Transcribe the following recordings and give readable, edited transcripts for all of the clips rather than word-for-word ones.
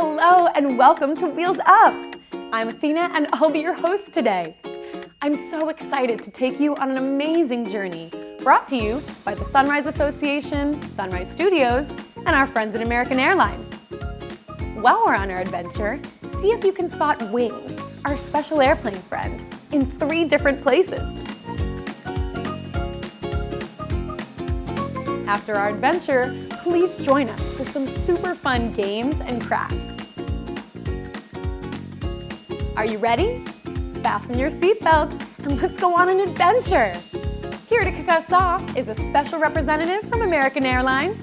Hello and welcome to Wheels Up. I'm Athena and I'll be your host today. I'm so excited to take you on an amazing journey brought to you by the Sunrise Association, Sunrise Studios, and our friends at American Airlines. While we're on our adventure, see if you can spot Wings, our special airplane friend, in 3 different places. After our adventure, please join us for some super fun games and crafts. Are you ready? Fasten your seatbelts and let's go on an adventure. Here to kick us off is a special representative from American Airlines.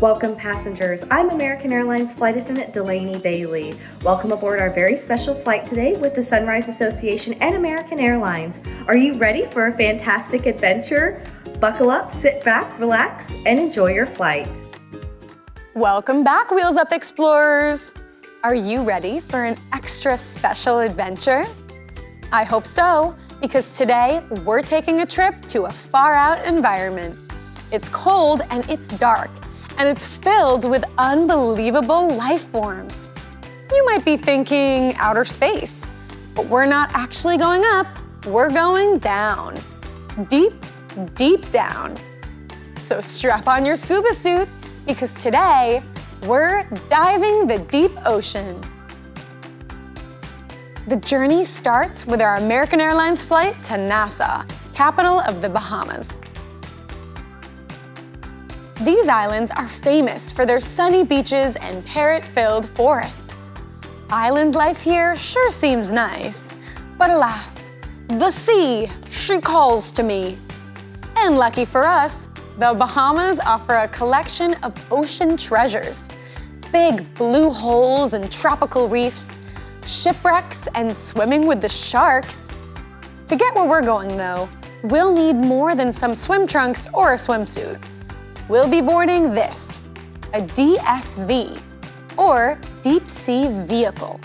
Welcome passengers, I'm American Airlines Flight Attendant Delaney Bailey. Welcome aboard our very special flight today with the Sunrise Association and American Airlines. Are you ready for a fantastic adventure? Buckle up, sit back, relax, and enjoy your flight. Welcome back, Wheels Up Explorers. Are you ready for an extra special adventure? I hope so, because today we're taking a trip to a far-out environment. It's cold and it's dark, and it's filled with unbelievable life forms. You might be thinking outer space, but we're not actually going up, we're going down. Deep, deep down. So strap on your scuba suit, because today we're diving the deep ocean. The journey starts with our American Airlines flight to Nassau, capital of the Bahamas. These islands are famous for their sunny beaches and parrot-filled forests. Island life here sure seems nice, but alas, the sea, she calls to me. And lucky for us, the Bahamas offer a collection of ocean treasures. Big blue holes and tropical reefs, shipwrecks and swimming with the sharks. To get where we're going though, we'll need more than some swim trunks or a swimsuit. We'll be boarding this, a DSV, or Deep Sea Vehicle.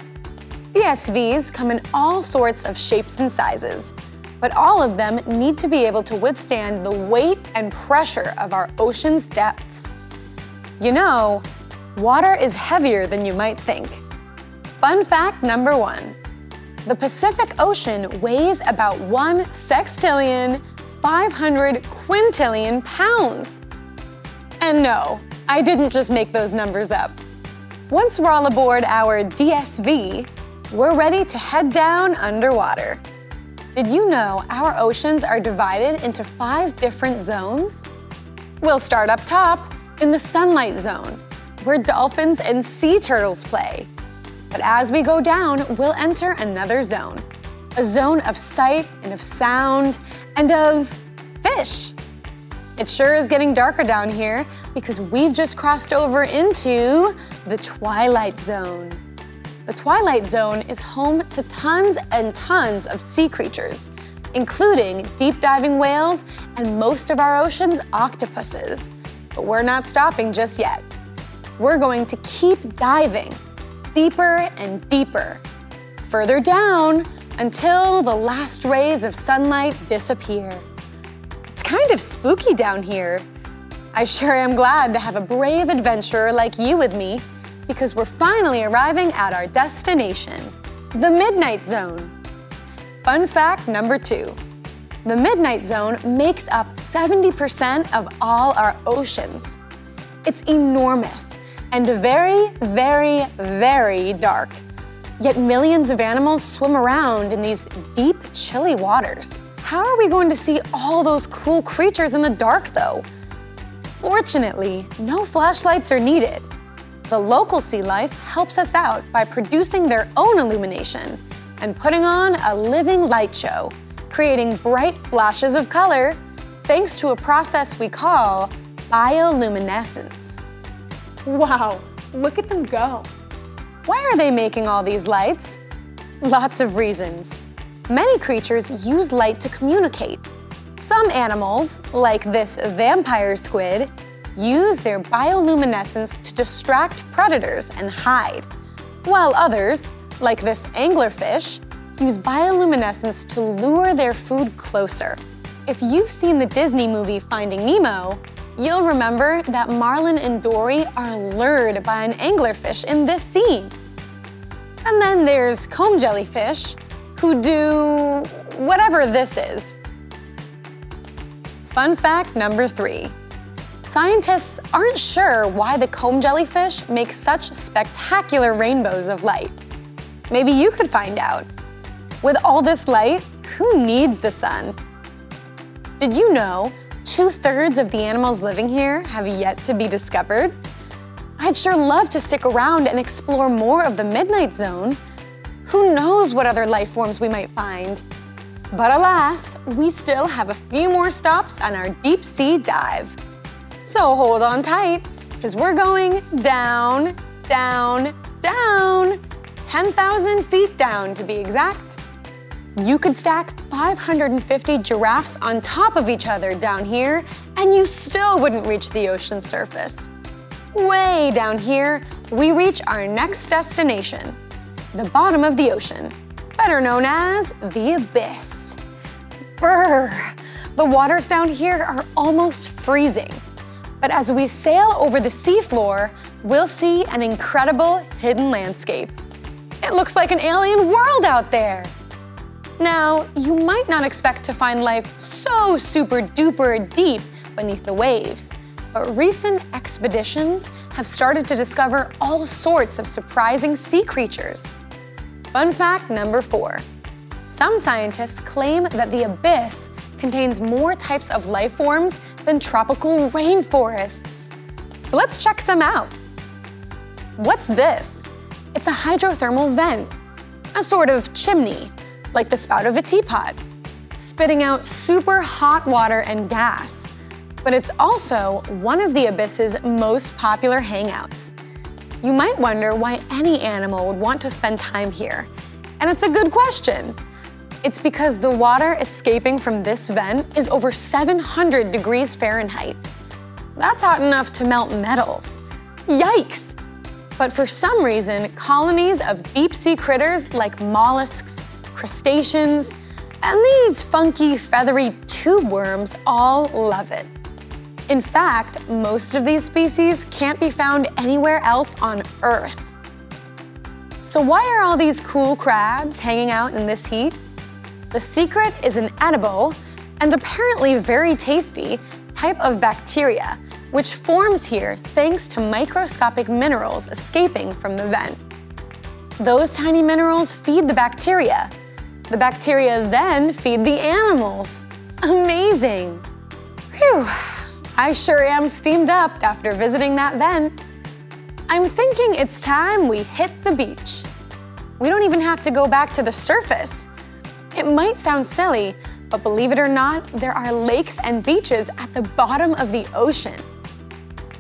DSVs come in all sorts of shapes and sizes, but all of them need to be able to withstand the weight and pressure of our ocean's depths. You know, water is heavier than you might think. Fun fact number 1, the Pacific Ocean weighs about 1 sextillion 500 quintillion pounds. And no, I didn't just make those numbers up. Once we're all aboard our DSV, we're ready to head down underwater. Did you know our oceans are divided into 5 different zones? We'll start up top in the sunlight zone, where dolphins and sea turtles play. But as we go down, we'll enter another zone, a zone of sight and of sound and of fish. It sure is getting darker down here because we've just crossed over into the twilight zone. The twilight zone is home to tons and tons of sea creatures, including deep diving whales and most of our ocean's octopuses. But we're not stopping just yet. We're going to keep diving deeper and deeper, further down until the last rays of sunlight disappear. It's kind of spooky down here. I sure am glad to have a brave adventurer like you with me, because we're finally arriving at our destination, the Midnight Zone. Fun fact number 2, the Midnight Zone makes up 70% of all our oceans. It's enormous and very, very, very dark. Yet millions of animals swim around in these deep, chilly waters. How are we going to see all those cool creatures in the dark though? Fortunately, no flashlights are needed. The local sea life helps us out by producing their own illumination and putting on a living light show, creating bright flashes of color thanks to a process we call bioluminescence. Wow, look at them go. Why are they making all these lights? Lots of reasons. Many creatures use light to communicate. Some animals, like this vampire squid, use their bioluminescence to distract predators and hide, while others, like this anglerfish, use bioluminescence to lure their food closer. If you've seen the Disney movie Finding Nemo, you'll remember that marlin and dory are lured by an anglerfish in this scene. And then there's comb jellyfish, who do whatever this is. Fun fact number 3. Scientists aren't sure why the comb jellyfish make such spectacular rainbows of light. Maybe you could find out. With all this light, who needs the sun? Did you know 2/3 of the animals living here have yet to be discovered? I'd sure love to stick around and explore more of the midnight zone. Who knows what other life forms we might find? But alas, we still have a few more stops on our deep sea dive. So hold on tight, because we're going down, down, down, 10,000 feet down to be exact. You could stack 550 giraffes on top of each other down here, and you still wouldn't reach the ocean's surface. Way down here, we reach our next destination, the bottom of the ocean, better known as the abyss. Brr! The waters down here are almost freezing. But as we sail over the seafloor, we'll see an incredible hidden landscape. It looks like an alien world out there. Now, you might not expect to find life so super duper deep beneath the waves, but recent expeditions have started to discover all sorts of surprising sea creatures. Fun fact number 4. Some scientists claim that the abyss contains more types of life forms than tropical rainforests. So let's check some out. What's this? It's a hydrothermal vent, a sort of chimney, like the spout of a teapot, spitting out super hot water and gas. But it's also one of the abyss's most popular hangouts. You might wonder why any animal would want to spend time here. And it's a good question. It's because the water escaping from this vent is over 700 degrees Fahrenheit. That's hot enough to melt metals. Yikes! But for some reason, colonies of deep-sea critters like mollusks, crustaceans, and these funky, feathery tube worms all love it. In fact, most of these species can't be found anywhere else on Earth. So why are all these cool crabs hanging out in this heat? The secret is an edible, and apparently very tasty, type of bacteria, which forms here thanks to microscopic minerals escaping from the vent. Those tiny minerals feed the bacteria. The bacteria then feed the animals. Amazing! Phew, I sure am steamed up after visiting that vent. I'm thinking it's time we hit the beach. We don't even have to go back to the surface. It might sound silly, but believe it or not, there are lakes and beaches at the bottom of the ocean.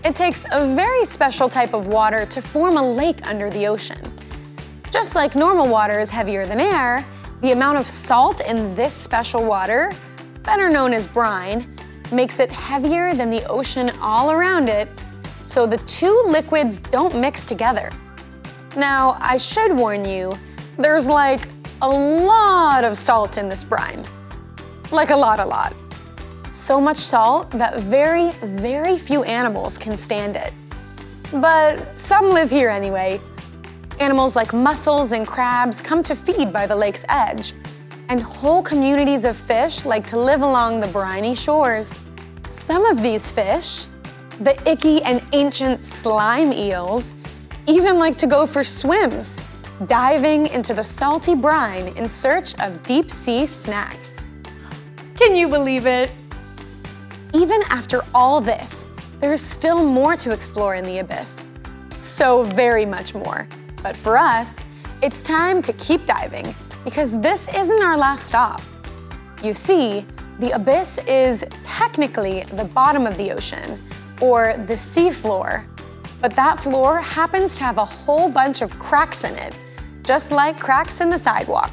It takes a very special type of water to form a lake under the ocean. Just like normal water is heavier than air, the amount of salt in this special water, better known as brine, makes it heavier than the ocean all around it, so the two liquids don't mix together. Now, I should warn you, there's like a lot of salt in this brine. Like a lot. So much salt that very, very few animals can stand it. But some live here anyway. Animals like mussels and crabs come to feed by the lake's edge, and whole communities of fish like to live along the briny shores. Some of these fish, the icky and ancient slime eels, even like to go for swims, diving into the salty brine in search of deep-sea snacks. Can you believe it? Even after all this, there's still more to explore in the abyss. So very much more. But for us, it's time to keep diving, because this isn't our last stop. You see, the abyss is technically the bottom of the ocean, or the sea floor, but that floor happens to have a whole bunch of cracks in it, just like cracks in the sidewalk.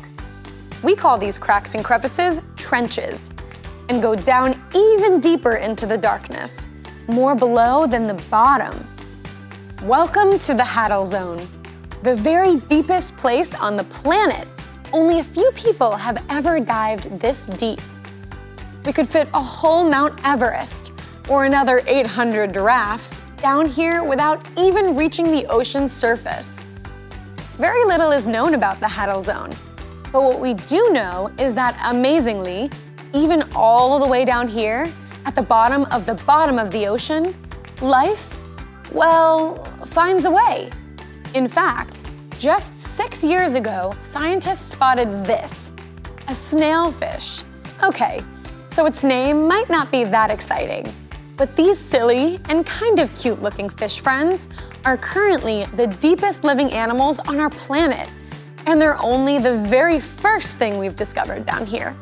We call these cracks and crevices trenches, and go down even deeper into the darkness, more below than the bottom. Welcome to the Haddle Zone, the very deepest place on the planet. Only a few people have ever dived this deep. We could fit a whole Mount Everest, or another 800 giraffes down here without even reaching the ocean's surface. Very little is known about the Hadal Zone, but what we do know is that amazingly, even all the way down here, at the bottom of the ocean, life, well, finds a way. In fact, just 6 years ago, scientists spotted this, a snailfish. Okay, so its name might not be that exciting, but these silly and kind of cute-looking fish friends are currently the deepest living animals on our planet, and they're only the very first thing we've discovered down here.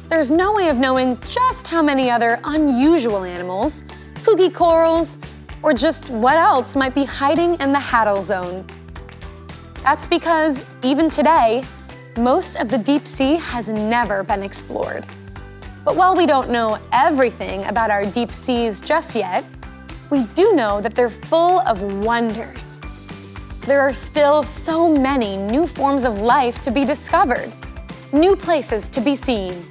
There's no way of knowing just how many other unusual animals, kooky corals, or just what else might be hiding in the Hadal Zone. That's because, even today, most of the deep sea has never been explored. But while we don't know everything about our deep seas just yet, we do know that they're full of wonders. There are still so many new forms of life to be discovered, new places to be seen.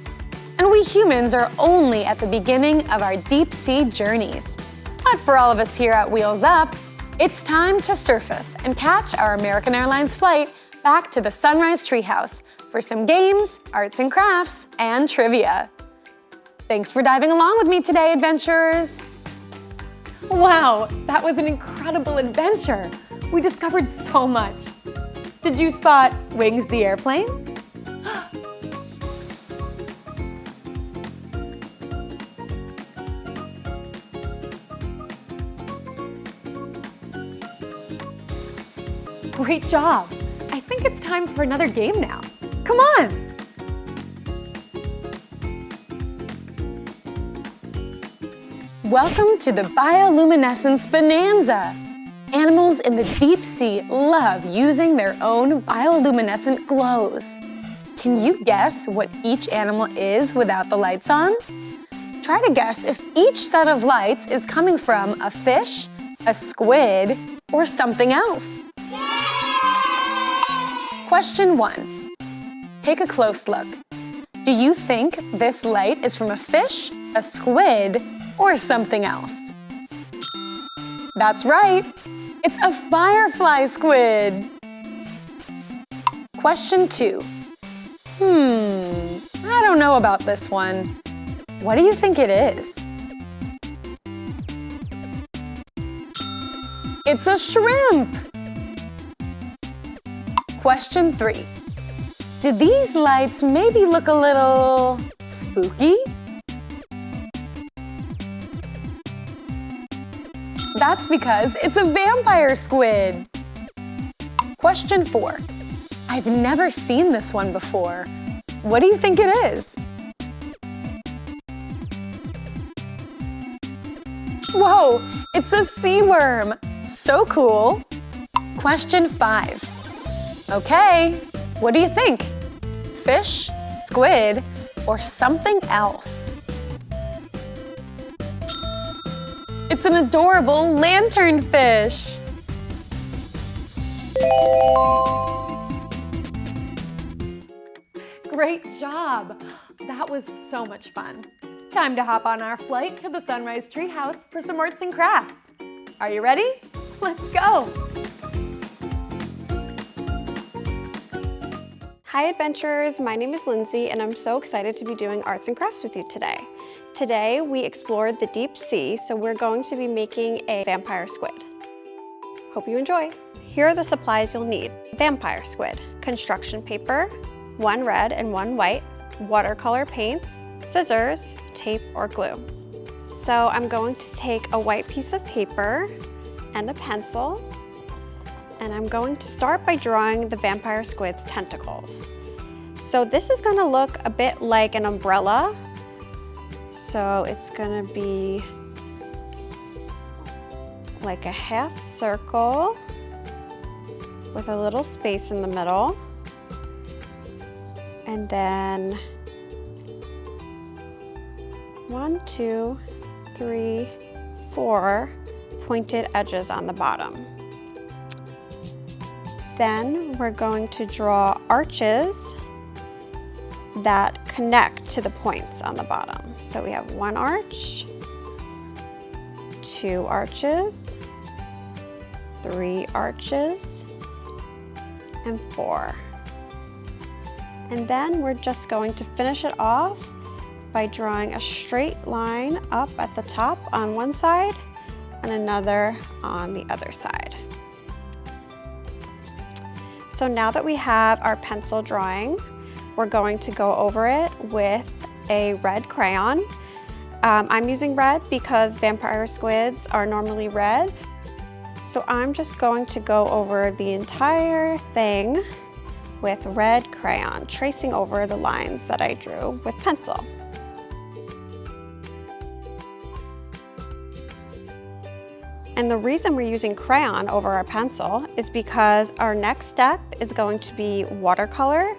And we humans are only at the beginning of our deep sea journeys. But for all of us here at Wheels Up, it's time to surface and catch our American Airlines flight back to the Sunrise Treehouse for some games, arts and crafts, and trivia. Thanks for diving along with me today, adventurers. Wow, that was an incredible adventure. We discovered so much. Did you spot Wings the airplane? Great job. I think it's time for another game now. Come on. Welcome to the Bioluminescence Bonanza. Animals in the deep sea love using their own bioluminescent glows. Can you guess what each animal is without the lights on? Try to guess if each set of lights is coming from a fish, a squid, or something else. Question 1. Take a close look. Do you think this light is from a fish, a squid, or something else? That's right. It's a firefly squid. Question 2. I don't know about this one. What do you think it is? It's a shrimp. Question 3. Do these lights maybe look a little spooky? That's because it's a vampire squid. Question 4. I've never seen this one before. What do you think it is? Whoa, it's a sea worm. So cool. Question 5. Okay, what do you think? Fish, squid, or something else? It's an adorable lanternfish. Great job. That was so much fun. Time to hop on our flight to the Sunrise Treehouse for some arts and crafts. Are you ready? Let's go. Hi adventurers, my name is Lindsay and I'm so excited to be doing arts and crafts with you today. Today we explored the deep sea, so we're going to be making a vampire squid. Hope you enjoy. Here are the supplies you'll need. Vampire squid, construction paper, 1 red and 1 white, watercolor paints, scissors, tape or glue. So I'm going to take a white piece of paper and a pencil, and I'm going to start by drawing the vampire squid's tentacles. So this is going to look a bit like an umbrella. So it's going to be like a half circle with a little space in the middle. And then 1, 2, 3, 4 pointed edges on the bottom. Then we're going to draw arches that connect to the points on the bottom. So we have 1 arch, 2 arches, 3 arches, and 4. And then we're just going to finish it off by drawing a straight line up at the top on one side and another on the other side. So now that we have our pencil drawing, we're going to go over it with a red crayon. I'm using red because vampire squids are normally red. So I'm just going to go over the entire thing with red crayon, tracing over the lines that I drew with pencil. And the reason we're using crayon over our pencil is because our next step is going to be watercolor,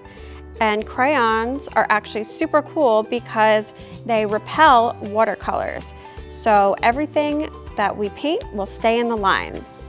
and crayons are actually super cool because they repel watercolors. So everything that we paint will stay in the lines.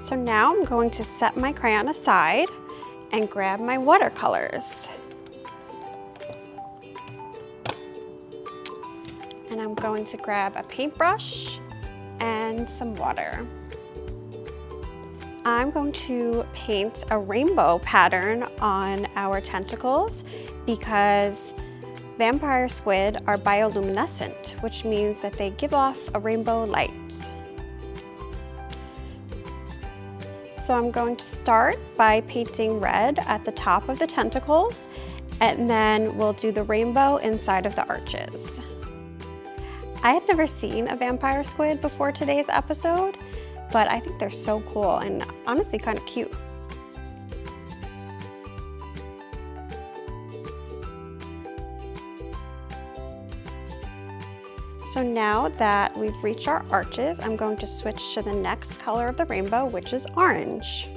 So now I'm going to set my crayon aside and grab my watercolors. And I'm going to grab a paintbrush and some water. I'm going to paint a rainbow pattern on our tentacles because vampire squid are bioluminescent, which means that they give off a rainbow light. So I'm going to start by painting red at the top of the tentacles, and then we'll do the rainbow inside of the arches. I had never seen a vampire squid before today's episode, but I think they're so cool and honestly kind of cute. So now that we've reached our arches, I'm going to switch to the next color of the rainbow, which is orange.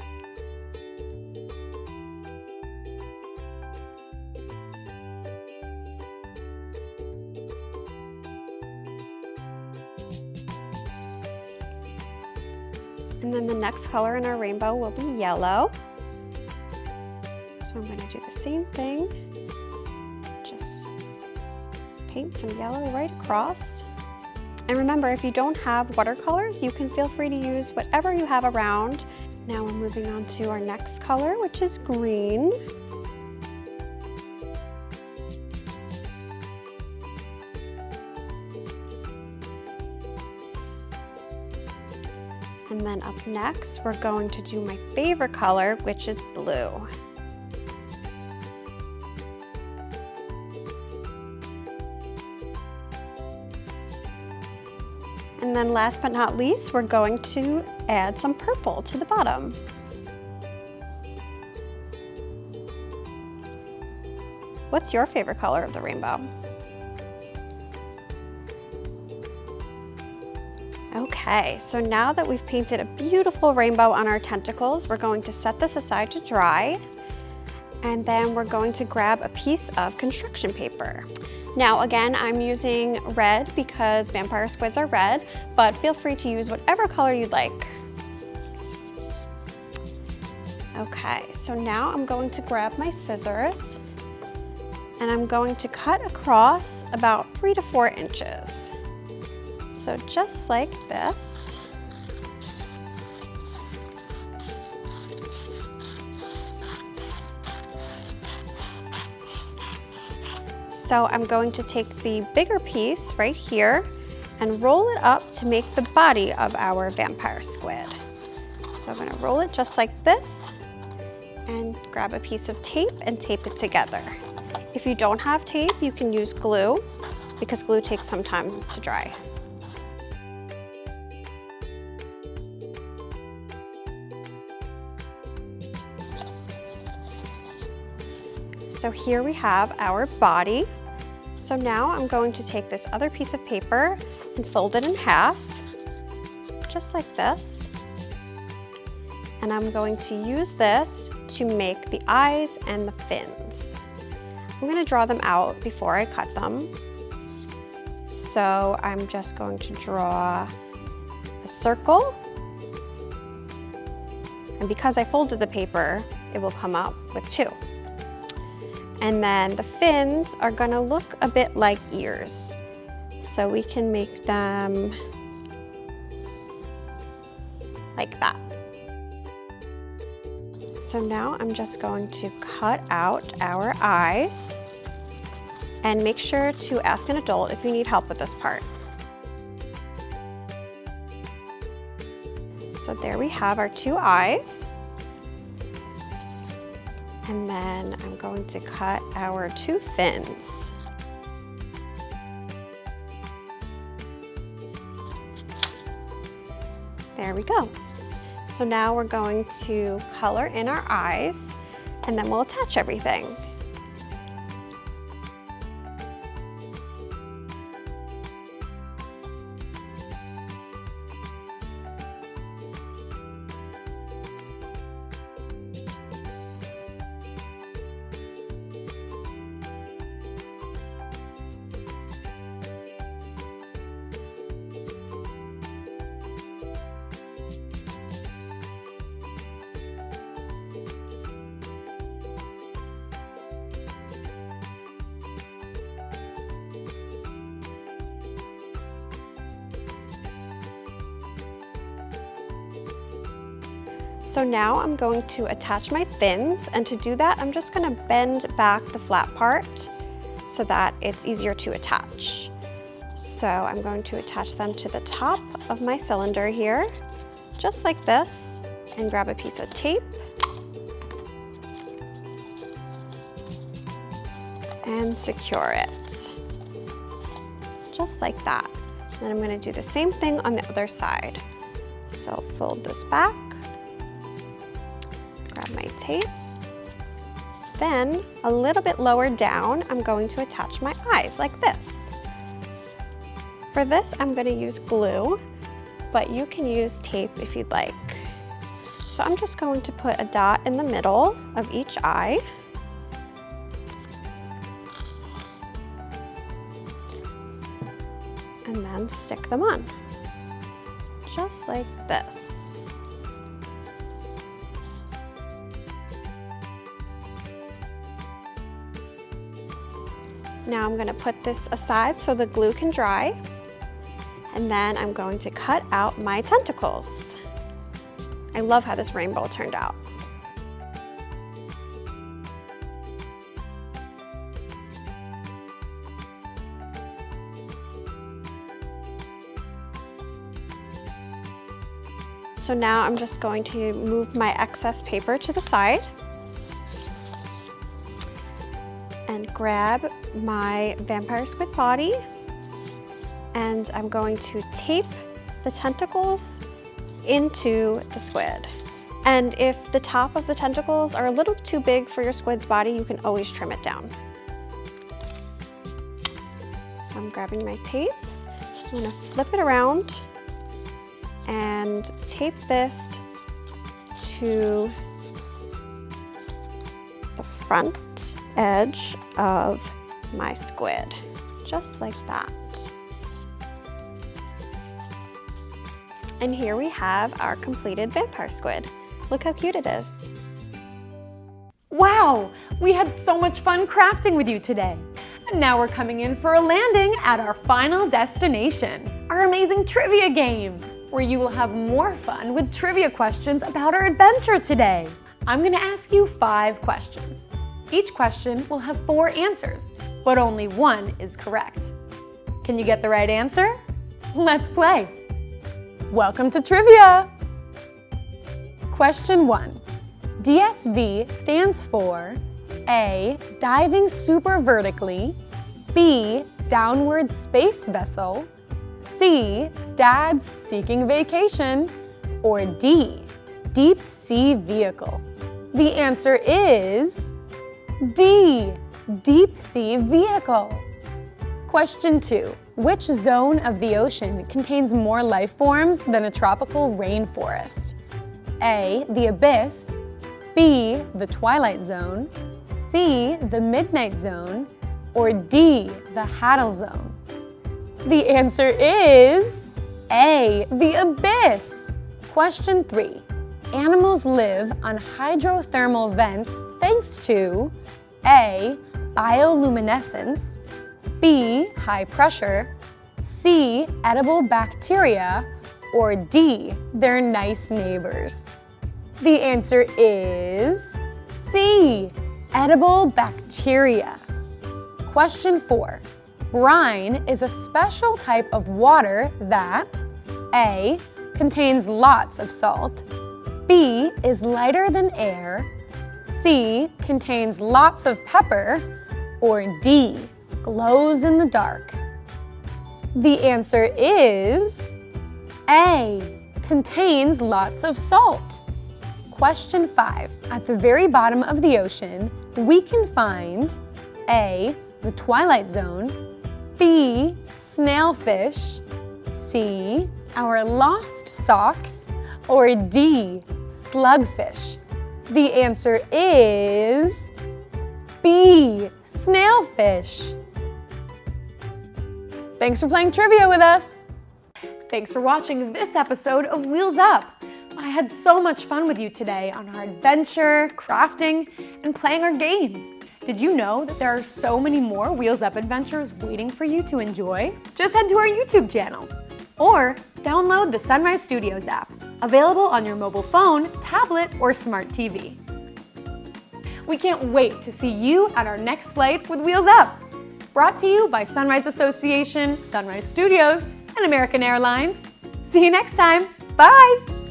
And then the next color in our rainbow will be yellow. So I'm going to do the same thing. Just paint some yellow right across. And remember, if you don't have watercolors, you can feel free to use whatever you have around. Now we're moving on to our next color, which is green. And then up next, we're going to do my favorite color, which is blue. And then last but not least, we're going to add some purple to the bottom. What's your favorite color of the rainbow? Okay, so now that we've painted a beautiful rainbow on our tentacles, we're going to set this aside to dry. And then we're going to grab a piece of construction paper. Now again, I'm using red because vampire squids are red, but feel free to use whatever color you'd like. Okay, so now I'm going to grab my scissors and I'm going to cut across about 3 to 4 inches. So just like this. So I'm going to take the bigger piece right here and roll it up to make the body of our vampire squid. So I'm gonna roll it just like this and grab a piece of tape and tape it together. If you don't have tape, you can use glue because glue takes some time to dry. So here we have our body. So now I'm going to take this other piece of paper and fold it in half, just like this. And I'm going to use this to make the eyes and the fins. I'm going to draw them out before I cut them. So I'm just going to draw a circle. And because I folded the paper, it will come out with 2. And then the fins are gonna look a bit like ears. So we can make them like that. So now I'm just going to cut out our eyes and make sure to ask an adult if you need help with this part. So there we have our 2 eyes. And then I'm going to cut our 2 fins. There we go. So now we're going to color in our eyes and then we'll attach everything. So now I'm going to attach my fins, and to do that, I'm just gonna bend back the flat part so that it's easier to attach. So I'm going to attach them to the top of my cylinder here, just like this, and grab a piece of tape. And secure it, just like that. Then I'm gonna do the same thing on the other side. So fold this back, grab my tape. Then a little bit lower down, I'm going to attach my eyes like this. For this, I'm gonna use glue, but you can use tape if you'd like. So I'm just going to put a dot in the middle of each eye. And then stick them on, just like this. Now I'm going to put this aside so the glue can dry, and then I'm going to cut out my tentacles. I love how this rainbow turned out. So now I'm just going to move my excess paper to the side and grab my vampire squid body, and I'm going to tape the tentacles into the squid. And if the top of the tentacles are a little too big for your squid's body, you can always trim it down. So I'm grabbing my tape, I'm gonna flip it around and tape this to the front edge of my squid, just like that. And here we have our completed vampire squid. Look how cute it is. Wow, we had so much fun crafting with you today. And now we're coming in for a landing at our final destination, our amazing trivia game, where you will have more fun with trivia questions about our adventure today. I'm gonna ask you 5 questions. Each question will have 4 answers, but only 1 is correct. Can you get the right answer? Let's play. Welcome to trivia. Question 1. DSV stands for A. Diving super vertically, B. Downward space vessel, C. Dads seeking vacation, or D. Deep sea vehicle. The answer is D. Deep sea vehicle. Question 2. Which zone of the ocean contains more life forms than a tropical rainforest? A. The abyss, B. The twilight zone, C. The midnight zone, or D. The Haddle zone? The answer is A. The abyss. Question 3. Animals live on hydrothermal vents thanks to A. Bioluminescence, B. High pressure, C. Edible bacteria, or D. They're nice neighbors. The answer is C. Edible bacteria. Question 4. Brine is a special type of water that A. Contains lots of salt, B. Is lighter than air, C. Contains lots of pepper, or D. Glows in the dark. The answer is A. Contains lots of salt. Question 5. At the very bottom of the ocean, we can find A. The twilight zone, B. Snailfish, C. Our lost socks, or D. Slugfish. The answer is B. Snailfish. Thanks for playing trivia with us. Thanks for watching this episode of Wheels Up. I had so much fun with you today on our adventure, crafting, and playing our games. Did you know that there are so many more Wheels Up adventures waiting for you to enjoy? Just head to our YouTube channel or download the Sunrise Studios app, available on your mobile phone, tablet, or smart TV. We can't wait to see you at our next flight with Wheels Up. Brought to you by Sunrise Association, Sunrise Studios, and American Airlines. See you next time. Bye!